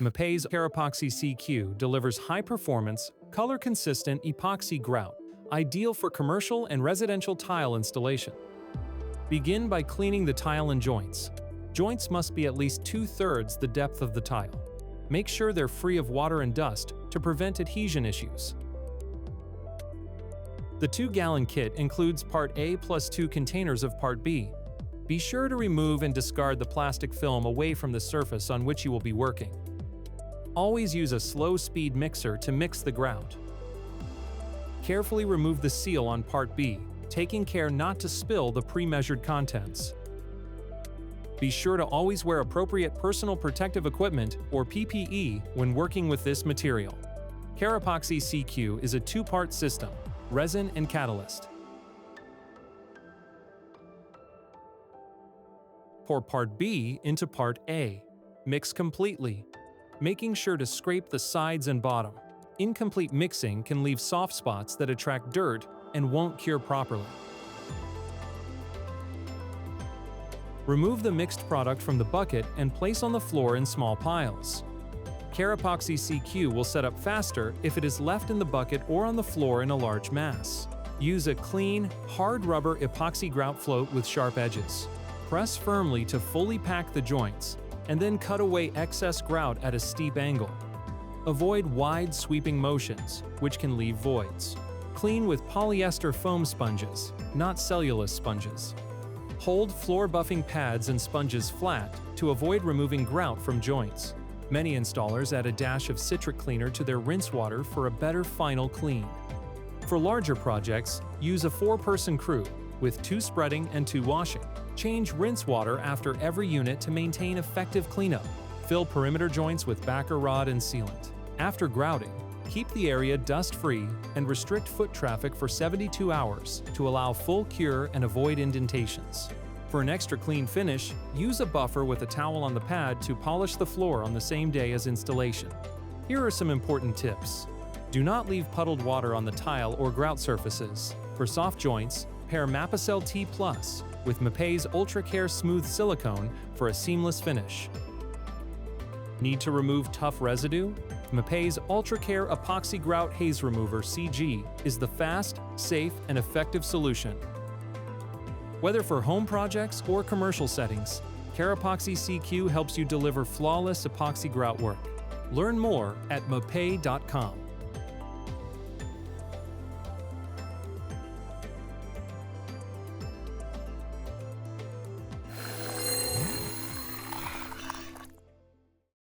MAPEI's Kerapoxy CQ delivers high-performance, color-consistent epoxy grout, ideal for commercial and residential tile installation. Begin by cleaning the tile and joints. Joints must be at least 2/3 the depth of the tile. Make sure they're free of water and dust to prevent adhesion issues. The 2-gallon kit includes Part A plus 2 containers of Part B. Be sure to remove and discard the plastic film away from the surface on which you will be working. Always use a slow-speed mixer to mix the grout. Carefully remove the seal on Part B, taking care not to spill the pre-measured contents. Be sure to always wear appropriate personal protective equipment, or PPE, when working with this material. Kerapoxy CQ is a 2-part system: resin and catalyst. Pour Part B into Part A. Mix completely, making sure to scrape the sides and bottom. Incomplete mixing can leave soft spots that attract dirt and won't cure properly. Remove the mixed product from the bucket and place on the floor in small piles. Kerapoxy CQ will set up faster if it is left in the bucket or on the floor in a large mass. Use a clean, hard rubber epoxy grout float with sharp edges. Press firmly to fully pack the joints, and then cut away excess grout at a steep angle. Avoid wide, sweeping motions, which can leave voids. Clean with polyester foam sponges, not cellulose sponges. Hold floor buffing pads and sponges flat to avoid removing grout from joints. Many installers add a dash of citric cleaner to their rinse water for a better final clean. For larger projects, use a 4-person crew with 2 spreading and 2 washing. Change rinse water after every unit to maintain effective cleanup. Fill perimeter joints with backer rod and sealant. After grouting, keep the area dust-free and restrict foot traffic for 72 hours to allow full cure and avoid indentations. For an extra clean finish, use a buffer with a towel on the pad to polish the floor on the same day as installation. Here are some important tips. Do not leave puddled water on the tile or grout surfaces. For soft joints, pair MAPEI T+ with MAPEI's Ultra Care Smooth Silicone for a seamless finish. Need to remove tough residue? MAPEI's Ultra Care Epoxy Grout Haze Remover CG is the fast, safe, and effective solution. Whether for home projects or commercial settings, Kerapoxy CQ helps you deliver flawless epoxy grout work. Learn more at MAPEI.com.